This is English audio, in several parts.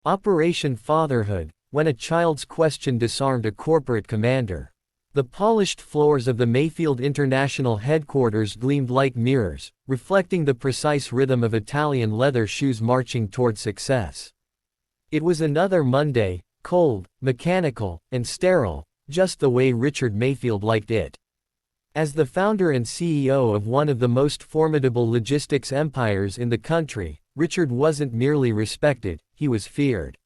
Operation Fatherhood, when a child's question disarmed a corporate commander. The polished floors of the Mayfield International headquarters gleamed like mirrors, reflecting the precise rhythm of Italian leather shoes marching toward success. It was another Monday, cold, mechanical, and sterile, just the way Richard Mayfield liked it. As the founder and CEO of one of the most formidable logistics empires in the country, Richard wasn't merely respected, he was feared.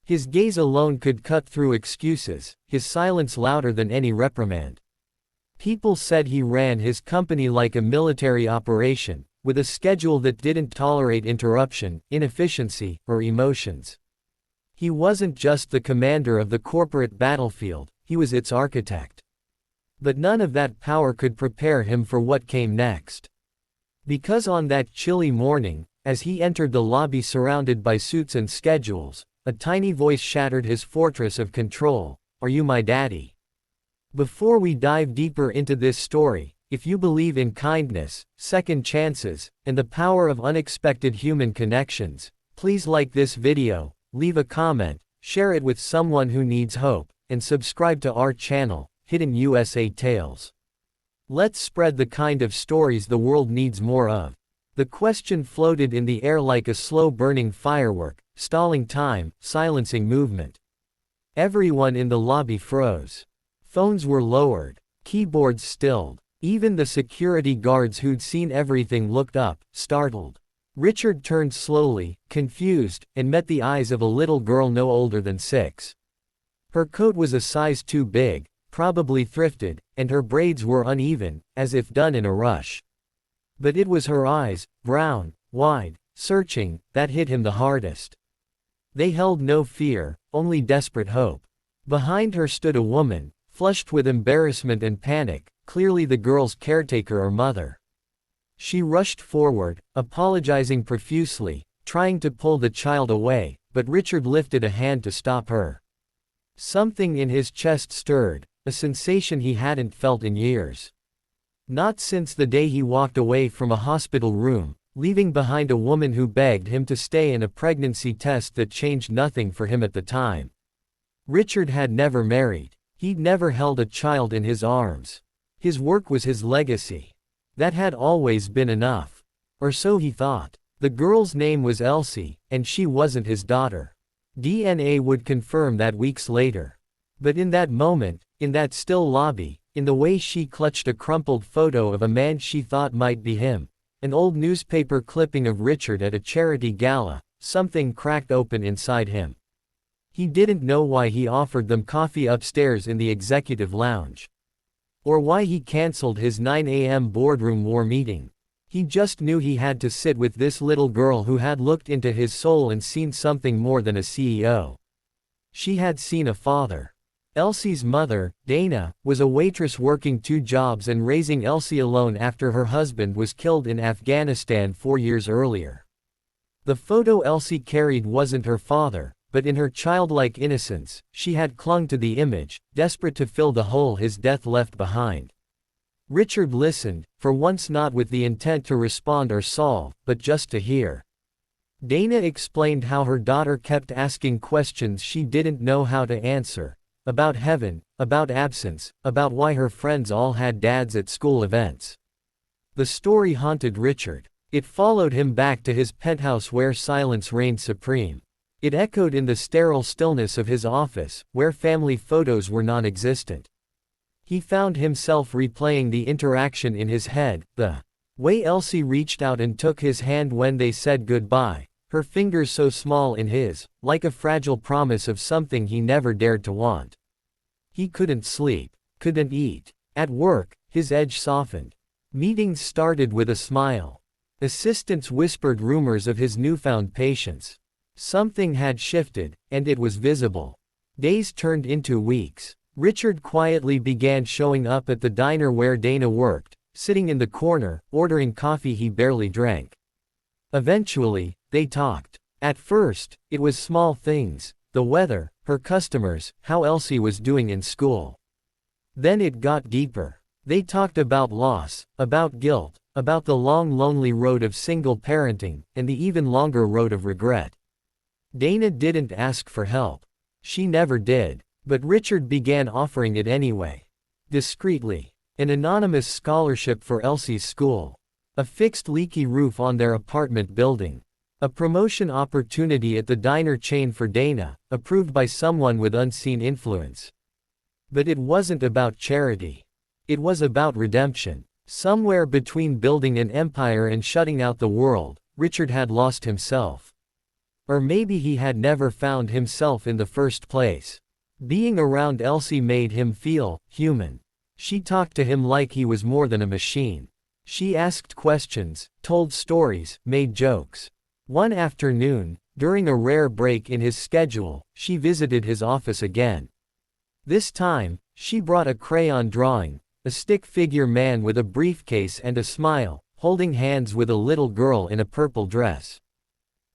His gaze alone could cut through excuses, his silence louder than any reprimand. People said he ran his company like a military operation, with a schedule that didn't tolerate interruption, inefficiency, or emotions. He wasn't just the commander of the corporate battlefield, he was its architect. But none of that power could prepare him for what came next. Because on that chilly morning, as he entered the lobby surrounded by suits and schedules, a tiny voice shattered his fortress of control. "Are you my daddy?" Before we dive deeper into this story, if you believe in kindness, second chances, and the power of unexpected human connections, please like this video, leave a comment, share it with someone who needs hope, and subscribe to our channel, Hidden USA Tales. Let's spread the kind of stories the world needs more of. The question floated in the air like a slow-burning firework, stalling time, silencing movement. Everyone in the lobby froze. Phones were lowered, keyboards stilled. Even the security guards who'd seen everything looked up, startled. Richard turned slowly, confused, and met the eyes of a little girl no older than 6. Her coat was a size too big, probably thrifted, and her braids were uneven, as if done in a rush. But it was her eyes, brown, wide, searching, that hit him the hardest. They held no fear, only desperate hope. Behind her stood a woman, flushed with embarrassment and panic, clearly the girl's caretaker or mother. She rushed forward, apologizing profusely, trying to pull the child away, but Richard lifted a hand to stop her. Something in his chest stirred, a sensation he hadn't felt in years. Not since the day he walked away from a hospital room, leaving behind a woman who begged him to stay in a pregnancy test that changed nothing for him at the time. Richard had never married. He'd never held a child in his arms. His work was his legacy. That had always been enough. Or so he thought. The girl's name was Elsie, and she wasn't his daughter. DNA would confirm that weeks later. But in that moment, in that still lobby, in the way she clutched a crumpled photo of a man she thought might be him, an old newspaper clipping of Richard at a charity gala, something cracked open inside him. He didn't know why he offered them coffee upstairs in the executive lounge. Or why he canceled his 9 a.m. boardroom war meeting. He just knew he had to sit with this little girl who had looked into his soul and seen something more than a CEO. She had seen a father. Elsie's mother, Dana, was a waitress working 2 jobs and raising Elsie alone after her husband was killed in Afghanistan 4 years earlier. The photo Elsie carried wasn't her father, but in her childlike innocence, she had clung to the image, desperate to fill the hole his death left behind. Richard listened, for once not with the intent to respond or solve, but just to hear. Dana explained how her daughter kept asking questions she didn't know how to answer. About heaven, about absence, about why her friends all had dads at school events. The story haunted Richard. It followed him back to his penthouse where silence reigned supreme. It echoed in the sterile stillness of his office, where family photos were non-existent. He found himself replaying the interaction in his head, the way Elsie reached out and took his hand when they said goodbye, her fingers so small in his, like a fragile promise of something he never dared to want. He couldn't sleep, couldn't eat. At work, his edge softened. Meetings started with a smile. Assistants whispered rumors of his newfound patience. Something had shifted, and it was visible. Days turned into weeks. Richard quietly began showing up at the diner where Dana worked, sitting in the corner, ordering coffee he barely drank. Eventually, they talked. At first, it was small things, the weather, her customers, how Elsie was doing in school. Then it got deeper. They talked about loss, about guilt, about the long lonely road of single parenting, and the even longer road of regret. Dana didn't ask for help. She never did. But Richard began offering it anyway. Discreetly. An anonymous scholarship for Elsie's school. A fixed leaky roof on their apartment building. A promotion opportunity at the diner chain for Dana, approved by someone with unseen influence. But it wasn't about charity. It was about redemption. Somewhere between building an empire and shutting out the world, Richard had lost himself. Or maybe he had never found himself in the first place. Being around Elsie made him feel human. She talked to him like he was more than a machine. She asked questions, told stories, made jokes. One afternoon, during a rare break in his schedule, she visited his office again. This time, she brought a crayon drawing, a stick figure man with a briefcase and a smile, holding hands with a little girl in a purple dress.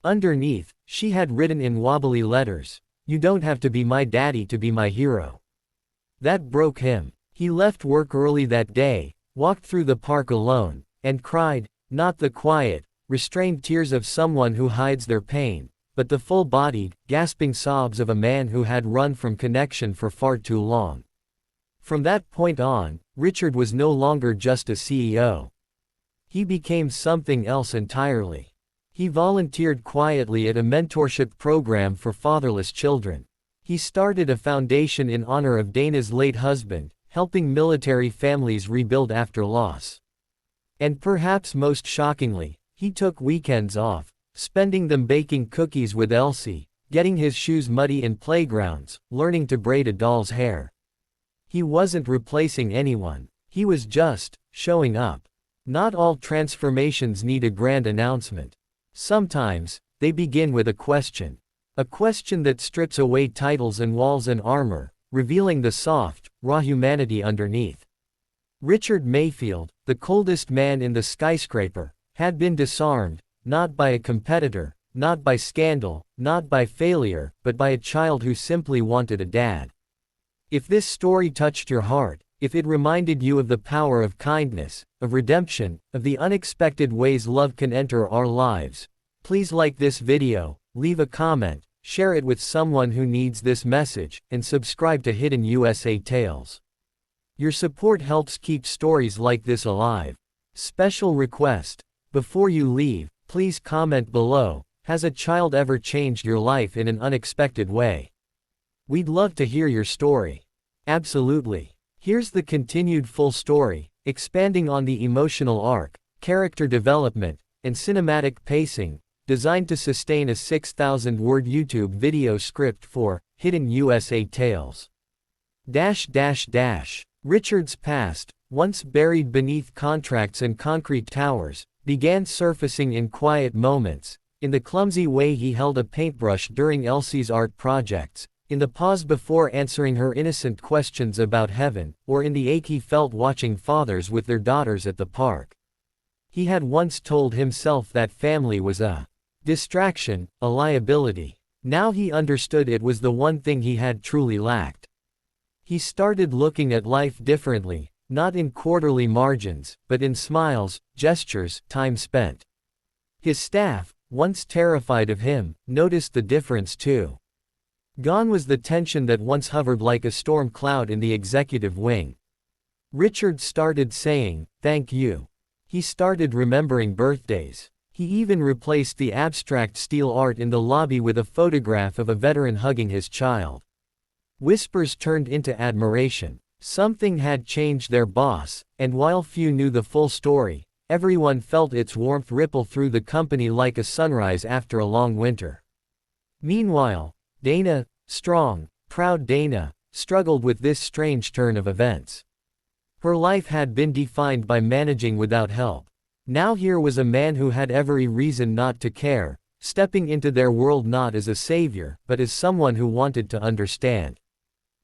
Underneath, she had written in wobbly letters, "You don't have to be my daddy to be my hero." That broke him. He left work early that day, walked through the park alone, and cried, not the quiet, restrained tears of someone who hides their pain, but the full-bodied, gasping sobs of a man who had run from connection for far too long. From that point on, Richard was no longer just a CEO. He became something else entirely. He volunteered quietly at a mentorship program for fatherless children. He started a foundation in honor of Dana's late husband, helping military families rebuild after loss. And perhaps most shockingly, he took weekends off, spending them baking cookies with Elsie, getting his shoes muddy in playgrounds, learning to braid a doll's hair. He wasn't replacing anyone. He was just showing up. Not all transformations need a grand announcement. Sometimes, they begin with a question. A question that strips away titles and walls and armor, revealing the soft, raw humanity underneath. Richard Mayfield, the coldest man in the skyscraper, had been disarmed, not by a competitor, not by scandal, not by failure, but by a child who simply wanted a dad. If this story touched your heart, if it reminded you of the power of kindness, of redemption, of the unexpected ways love can enter our lives, please like this video, leave a comment, share it with someone who needs this message, and subscribe to Hidden USA Tales. Your support helps keep stories like this alive. Special request. Before you leave, please comment below, has a child ever changed your life in an unexpected way? We'd love to hear your story. Absolutely. Here's the continued full story, expanding on the emotional arc, character development, and cinematic pacing, designed to sustain a 6,000-word YouTube video script for Hidden USA Tales. Richard's past, once buried beneath contracts and concrete towers, began surfacing in quiet moments, in the clumsy way he held a paintbrush during Elsie's art projects, in the pause before answering her innocent questions about heaven, or in the ache he felt watching fathers with their daughters at the park. He had once told himself that family was a distraction, a liability. Now he understood it was the one thing he had truly lacked. He started looking at life differently, not in quarterly margins, but in smiles, gestures, time spent. His staff, once terrified of him, noticed the difference too. Gone was the tension that once hovered like a storm cloud in the executive wing. Richard started saying, "Thank you." He started remembering birthdays. He even replaced the abstract steel art in the lobby with a photograph of a veteran hugging his child. Whispers turned into admiration. Something had changed their boss, and while few knew the full story, everyone felt its warmth ripple through the company like a sunrise after a long winter. Meanwhile, Dana, strong, proud Dana, struggled with this strange turn of events. Her life had been defined by managing without help. Now here was a man who had every reason not to care, stepping into their world not as a savior, but as someone who wanted to understand.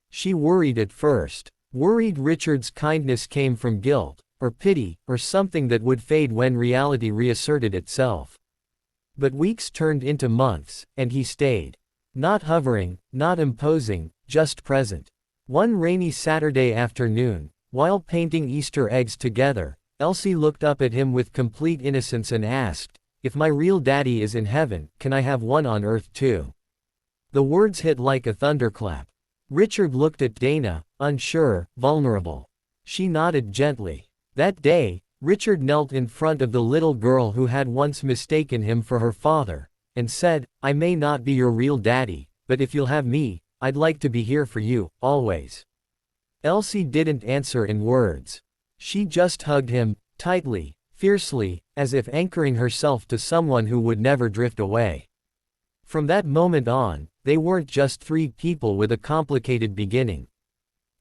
She worried at first. Worried Richard's kindness came from guilt, or pity, or something that would fade when reality reasserted itself. But weeks turned into months, and he stayed. Not hovering, not imposing, just present. One rainy Saturday afternoon, while painting Easter eggs together, Elsie looked up at him with complete innocence and asked, "If my real daddy is in heaven, can I have one on earth too?" The words hit like a thunderclap. Richard looked at Dana, unsure, vulnerable. She nodded gently. That day, Richard knelt in front of the little girl who had once mistaken him for her father, and said, "I may not be your real daddy, but if you'll have me, I'd like to be here for you, always." Elsie didn't answer in words. She just hugged him, tightly, fiercely, as if anchoring herself to someone who would never drift away. From that moment on, they weren't just three people with a complicated beginning.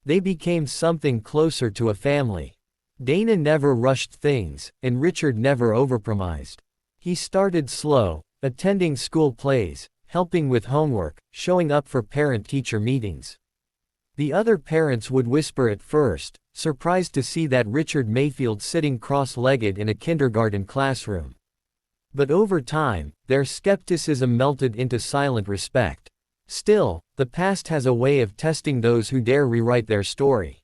They became something closer to a family. Dana never rushed things, and Richard never overpromised. He started slow, attending school plays, helping with homework, showing up for parent-teacher meetings. The other parents would whisper at first, surprised to see that Richard Mayfield sitting cross-legged in a kindergarten classroom. But over time, their skepticism melted into silent respect. Still, the past has a way of testing those who dare rewrite their story.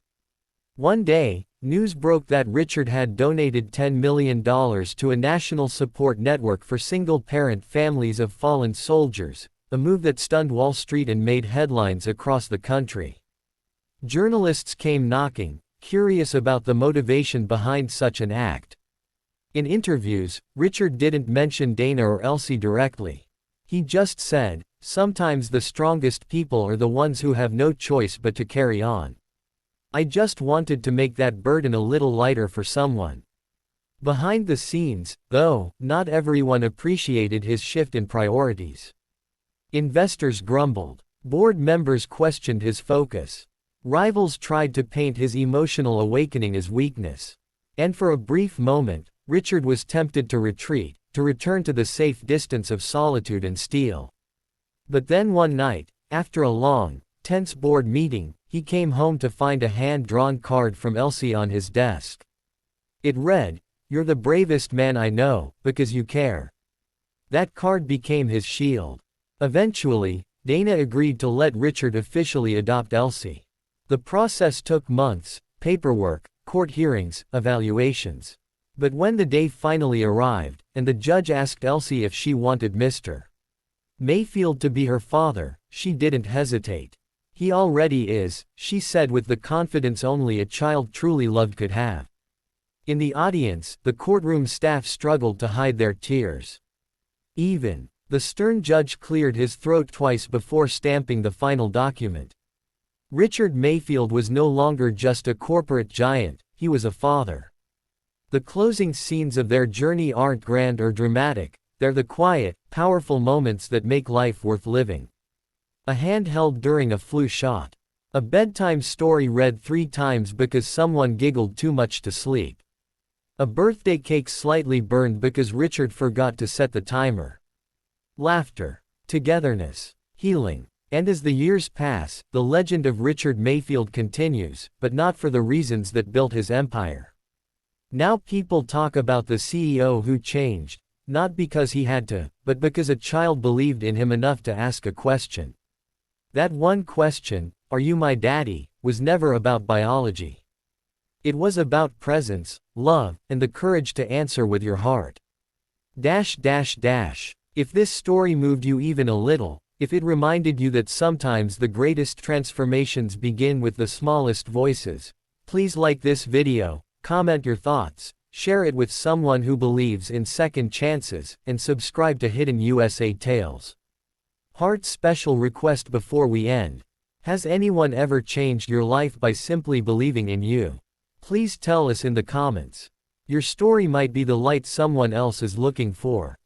One day, news broke that Richard had donated $10 million to a national support network for single-parent families of fallen soldiers, a move that stunned Wall Street and made headlines across the country. Journalists came knocking, curious about the motivation behind such an act. In interviews, Richard didn't mention Dana or Elsie directly. He just said, "Sometimes the strongest people are the ones who have no choice but to carry on. I just wanted to make that burden a little lighter for someone." Behind the scenes, though, not everyone appreciated his shift in priorities. Investors grumbled. Board members questioned his focus. Rivals tried to paint his emotional awakening as weakness. And for a brief moment, Richard was tempted to retreat, to return to the safe distance of solitude and steel. But then one night, after a long, tense board meeting, he came home to find a hand-drawn card from Elsie on his desk. It read, "You're the bravest man I know, because you care." That card became his shield. Eventually, Dana agreed to let Richard officially adopt Elsie. The process took months, paperwork, court hearings, evaluations. But when the day finally arrived, and the judge asked Elsie if she wanted Mr. Mayfield to be her father, she didn't hesitate. "He already is," she said with the confidence only a child truly loved could have. In the audience, the courtroom staff struggled to hide their tears. Even the stern judge cleared his throat twice before stamping the final document. Richard Mayfield was no longer just a corporate giant, he was a father. The closing scenes of their journey aren't grand or dramatic, they're the quiet, powerful moments that make life worth living. A hand held during a flu shot. A bedtime story read 3 times because someone giggled too much to sleep. A birthday cake slightly burned because Richard forgot to set the timer. Laughter, togetherness, healing. And as the years pass, the legend of Richard Mayfield continues, but not for the reasons that built his empire. Now people talk about the CEO who changed, not because he had to, but because a child believed in him enough to ask a question. That one question, "Are you my daddy?" was never about biology. It was about presence, love, and the courage to answer with your heart. If this story moved you even a little, if it reminded you that sometimes the greatest transformations begin with the smallest voices, please like this video, comment your thoughts, share it with someone who believes in second chances, and subscribe to Hidden USA Tales. Heart special request before we end. Has anyone ever changed your life by simply believing in you? Please tell us in the comments. Your story might be the light someone else is looking for.